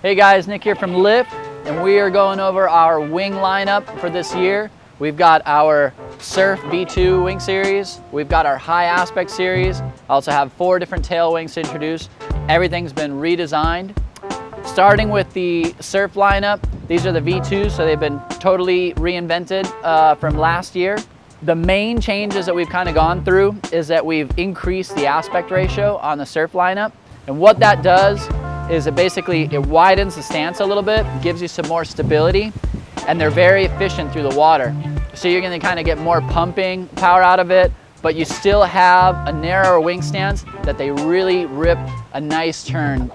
Hey guys, Nick here from Lift, and we are going over our wing lineup for this year. We've got our Surf V2 wing series, we've got our high aspect series. I also have 4 different tail wings to introduce. Everything's been redesigned. Starting with the Surf lineup, these are the V2s, so they've been totally reinvented from last year. The main changes that we've kind of gone through is that we've increased the aspect ratio on the Surf lineup. And what that does is it widens the stance a little bit, gives you some more stability, and they're very efficient through the water. So you're gonna kind of get more pumping power out of it, but you still have a narrower wing stance that they really rip a nice turn.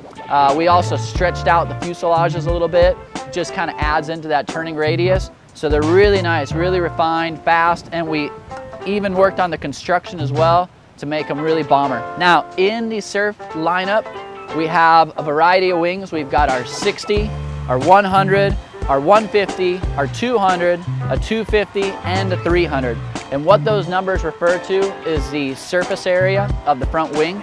We also stretched out the fuselages a little bit, just kind of adds into that turning radius. So they're really nice, really refined, fast, and we even worked on the construction as well to make them really bomber. Now, in the Surf lineup, we have a variety of wings. We've got our 60, our 100, our 150, our 200, a 250, and a 300. And what those numbers refer to is the surface area of the front wing.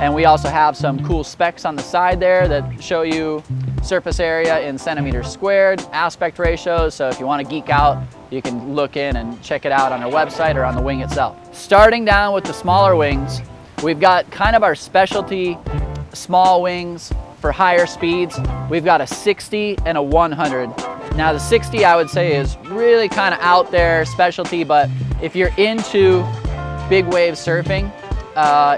And we also have some cool specs on the side there that show you surface area in centimeters squared, aspect ratios, so if you want to geek out, you can look in and check it out on our website or on the wing itself. Starting down with the smaller wings, we've got kind of our specialty small wings for higher speeds. We've got a 60 and a 100. Now the 60 I would say is really kind of out there specialty, but if you're into big wave surfing,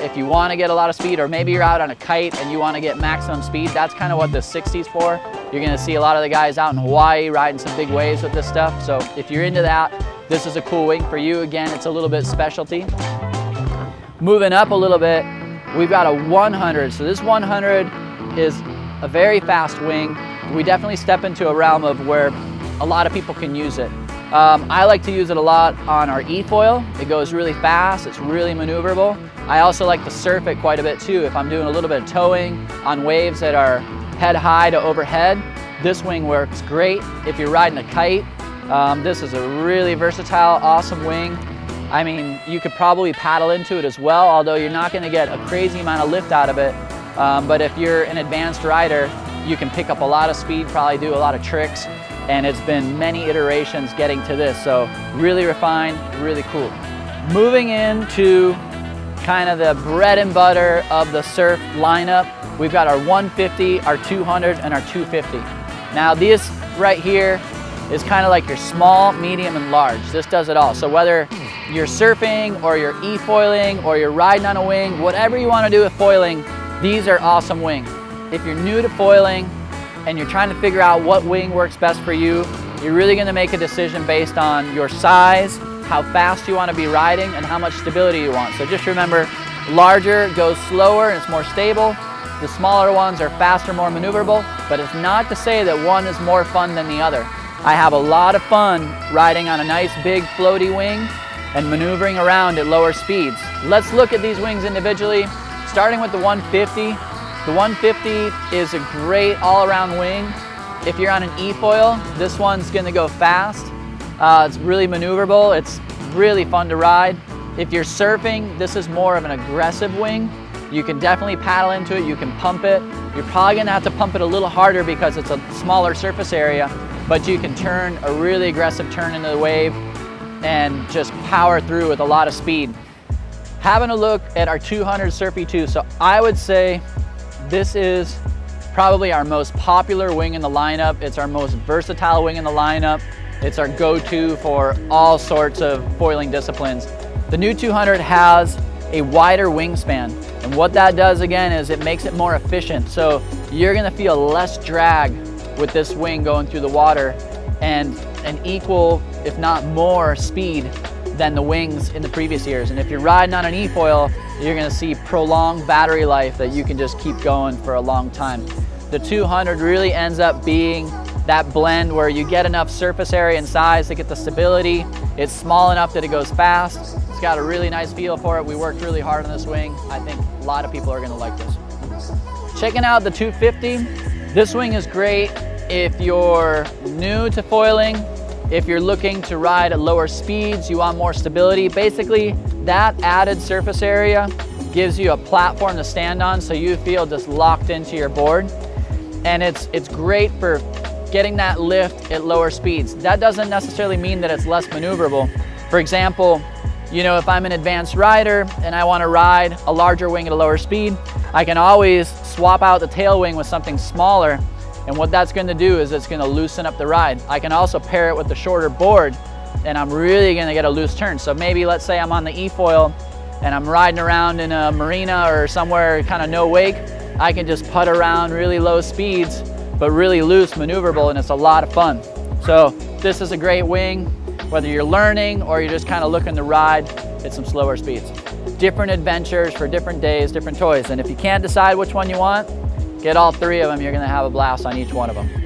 if you want to get a lot of speed, or maybe you're out on a kite and you want to get maximum speed, that's kind of what the 60 is for. You're going to see a lot of the guys out in Hawaii riding some big waves with this stuff. So if you're into that, this is a cool wing for you. Again, it's a little bit specialty. Moving up a little bit, we've got a 100. So this 100 is a very fast wing. We definitely step into a realm of where a lot of people can use it. I like to use it a lot on our E-foil. It goes really fast, it's really maneuverable. I also like to surf it quite a bit too. If I'm doing a little bit of towing on waves that are head high to overhead, this wing works great. If you're riding a kite, this is a really versatile, awesome wing. I mean, you could probably paddle into it as well, although you're not gonna get a crazy amount of lift out of it. But if you're an advanced rider, you can pick up a lot of speed, probably do a lot of tricks. And it's been many iterations getting to this, so really refined, really cool. Moving into kind of the bread and butter of the Surf lineup, we've got our 150, our 200, and our 250. Now this right here is kind of like your small, medium, and large. This does it all. So whether you're surfing or you're e-foiling or you're riding on a wing, whatever you want to do with foiling, these are awesome wings. If you're new to foiling, and you're trying to figure out what wing works best for you, you're really gonna make a decision based on your size, how fast you wanna be riding, and how much stability you want. So just remember, larger goes slower and it's more stable. The smaller ones are faster, more maneuverable, but it's not to say that one is more fun than the other. I have a lot of fun riding on a nice big floaty wing and maneuvering around at lower speeds. Let's look at these wings individually, starting with the 150. The 150 is a great all-around wing. If you're on an E-foil, this one's gonna go fast. It's really maneuverable. It's really fun to ride. If you're surfing, this is more of an aggressive wing. You can definitely paddle into it, you can pump it. You're probably gonna have to pump it a little harder because it's a smaller surface area, but you can turn a really aggressive turn into the wave and just power through with a lot of speed. Having a look at our 200 Surf V2, so I would say this is probably our most popular wing in the lineup. It's our most versatile wing in the lineup. It's our go-to for all sorts of foiling disciplines. The new 200 has a wider wingspan, and what that does again is it makes it more efficient. So you're gonna feel less drag with this wing going through the water, and an equal, if not more, speed than the wings in the previous years. And if you're riding on an E-foil, you're gonna see prolonged battery life that you can just keep going for a long time. The 200 really ends up being that blend where you get enough surface area and size to get the stability. It's small enough that it goes fast. It's got a really nice feel for it. We worked really hard on this wing. I think a lot of people are gonna like this. Checking out the 250. This wing is great if you're new to foiling, if you're looking to ride at lower speeds, you want more stability. Basically, that added surface area gives you a platform to stand on so you feel just locked into your board. and it's great for getting that lift at lower speeds. That doesn't necessarily mean that it's less maneuverable. For example, you know, if I'm an advanced rider and I want to ride a larger wing at a lower speed, I can always swap out the tail wing with something smaller, and what that's going to do is it's going to loosen up the ride. I can also pair it with the shorter board, and I'm really going to get a loose turn. So maybe let's say I'm on the E-foil and I'm riding around in a marina or somewhere kind of no wake, I can just putt around really low speeds but really loose, maneuverable, and it's a lot of fun. So this is a great wing, whether you're learning or you're just kind of looking to ride at some slower speeds. Different adventures for different days, different toys. And if you can't decide which one you want, get all three of them. You're gonna have a blast on each one of them.